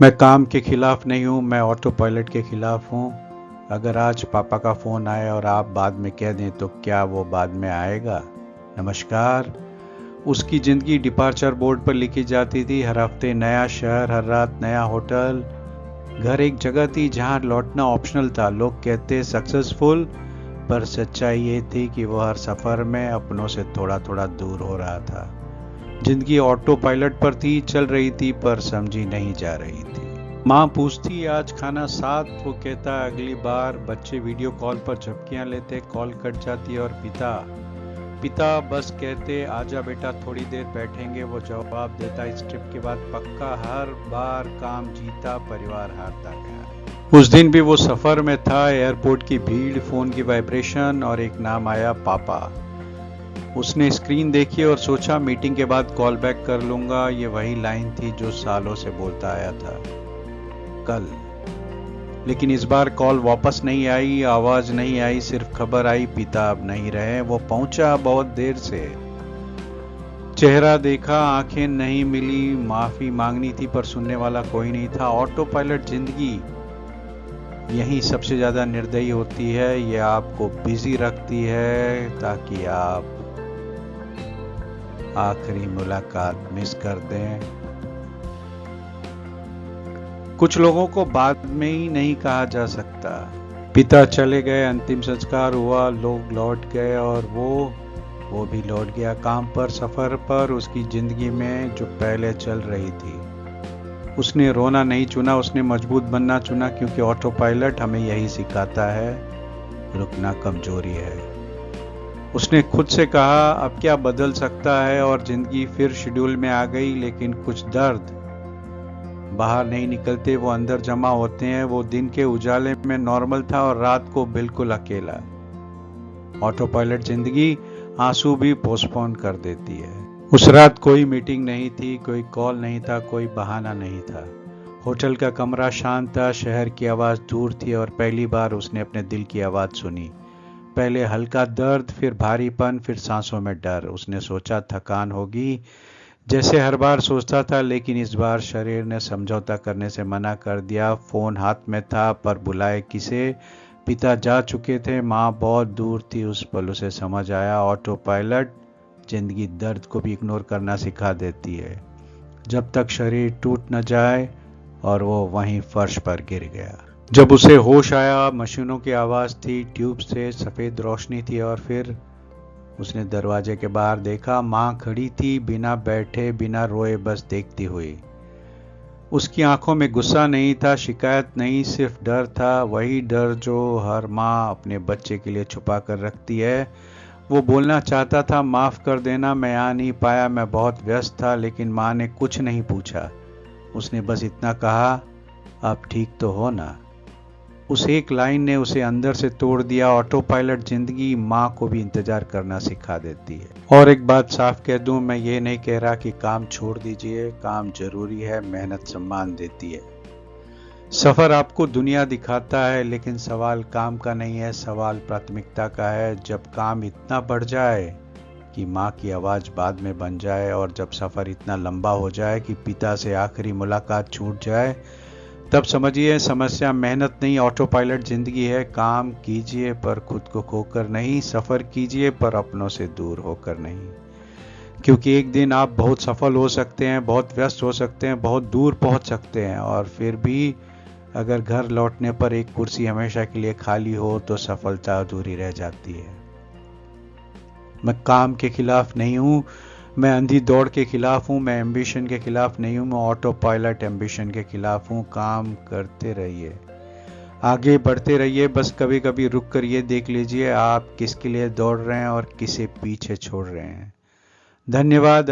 मैं काम के खिलाफ नहीं हूँ, मैं ऑटो पायलट के खिलाफ हूँ। अगर आज पापा का फ़ोन आए और आप बाद में कह दें तो क्या वो बाद में आएगा? नमस्कार। उसकी ज़िंदगी डिपार्चर बोर्ड पर लिखी जाती थी। हर हफ्ते नया शहर, हर रात नया होटल। घर एक जगह थी जहाँ लौटना ऑप्शनल था। लोग कहते सक्सेसफुल, पर सच्चाई ये थी कि वो हर सफ़र में अपनों से थोड़ा थोड़ा दूर हो रहा था। जिंदगी ऑटो पायलट पर थी, चल रही थी पर समझी नहीं जा रही थी। माँ पूछती आज खाना साथ, वो कहता अगली बार। बच्चे वीडियो कॉल पर झपकियां लेते, कॉल कट जाती और पिता पिता बस कहते आजा बेटा थोड़ी देर बैठेंगे। वो जवाब देता इस ट्रिप के बाद पक्का। हर बार काम जीता, परिवार हारता गया। उस दिन भी वो सफर में था। एयरपोर्ट की भीड़, फोन की वाइब्रेशन और एक नाम आया, पापा। उसने स्क्रीन देखी और सोचा मीटिंग के बाद कॉल बैक कर लूंगा। ये वही लाइन थी जो सालों से बोलता आया था, कल। लेकिन इस बार कॉल वापस नहीं आई, आवाज नहीं आई, सिर्फ खबर आई पिता अब नहीं रहे। वो पहुंचा बहुत देर से। चेहरा देखा, आंखें नहीं मिली। माफी मांगनी थी पर सुनने वाला कोई नहीं था। ऑटो पायलट जिंदगी यही सबसे ज्यादा निर्दयी होती है। ये आपको बिजी रखती है ताकि आप आखिरी मुलाकात मिस कर दें। कुछ लोगों को बाद में ही नहीं कहा जा सकता। पिता चले गए, अंतिम संस्कार हुआ, लोग लौट गए और वो भी लौट गया काम पर, सफर पर, उसकी जिंदगी में जो पहले चल रही थी। उसने रोना नहीं चुना, उसने मजबूत बनना चुना, क्योंकि ऑटो पायलट हमें यही सिखाता है, रुकना कमजोरी है। उसने खुद से कहा अब क्या बदल सकता है, और जिंदगी फिर शेड्यूल में आ गई। लेकिन कुछ दर्द बाहर नहीं निकलते, वो अंदर जमा होते हैं। वो दिन के उजाले में नॉर्मल था और रात को बिल्कुल अकेला। ऑटो पायलट जिंदगी आंसू भी पोस्टपोन कर देती है। उस रात कोई मीटिंग नहीं थी, कोई कॉल नहीं था, कोई बहाना नहीं था। होटल का कमरा शांत था, शहर की आवाज दूर थी और पहली बार उसने अपने दिल की आवाज सुनी। पहले हल्का दर्द, फिर भारीपन, फिर सांसों में डर। उसने सोचा थकान होगी, जैसे हर बार सोचता था, लेकिन इस बार शरीर ने समझौता करने से मना कर दिया। फोन हाथ में था पर बुलाए किसे? पिता जा चुके थे, माँ बहुत दूर थी। उस पल उसे समझ आया, ऑटो पायलट जिंदगी दर्द को भी इग्नोर करना सिखा देती है, जब तक शरीर टूट न जाए। और वो वहीं फर्श पर गिर गया। जब उसे होश आया, मशीनों की आवाज थी, ट्यूब से सफेद रोशनी थी और फिर उसने दरवाजे के बाहर देखा। माँ खड़ी थी, बिना बैठे, बिना रोए, बस देखती हुई। उसकी आंखों में गुस्सा नहीं था, शिकायत नहीं, सिर्फ डर था। वही डर जो हर माँ अपने बच्चे के लिए छुपा कर रखती है। वो बोलना चाहता था माफ कर देना, मैं आ नहीं पाया, मैं बहुत व्यस्त था। लेकिन माँ ने कुछ नहीं पूछा। उसने बस इतना कहा, आप ठीक तो हो ना? उस एक लाइन ने उसे अंदर से तोड़ दिया। ऑटो पायलट जिंदगी माँ को भी इंतजार करना सिखा देती है। और एक बात साफ कह दूं, मैं ये नहीं कह रहा कि काम छोड़ दीजिए, काम जरूरी है, मेहनत सम्मान देती है। सफर आपको दुनिया दिखाता है, लेकिन सवाल काम का नहीं है, सवाल प्राथमिकता का है। जब काम इतना बढ़ जाए कि माँ की आवाज बाद में बन जाए, और जब सफर इतना लंबा हो जाए कि पिता से आखिरी मुलाकात छूट जाए, तब समझिए समस्या मेहनत नहीं, ऑटो पायलट जिंदगी है। काम कीजिए पर खुद को खोकर नहीं, सफर कीजिए पर अपनों से दूर होकर नहीं। क्योंकि एक दिन आप बहुत सफल हो सकते हैं, बहुत व्यस्त हो सकते हैं, बहुत दूर पहुंच सकते हैं, और फिर भी अगर घर लौटने पर एक कुर्सी हमेशा के लिए खाली हो तो सफलता अधूरी रह जाती है। मैं काम के खिलाफ नहीं हूँ, मैं अंधी दौड़ के खिलाफ हूँ, मैं एम्बिशन के खिलाफ नहीं हूँ, मैं ऑटो पायलट एम्बिशन के खिलाफ हूँ। काम करते रहिए, आगे बढ़ते रहिए, बस कभी कभी रुक कर ये देख लीजिए आप किसके लिए दौड़ रहे हैं और किसे पीछे छोड़ रहे हैं। धन्यवाद।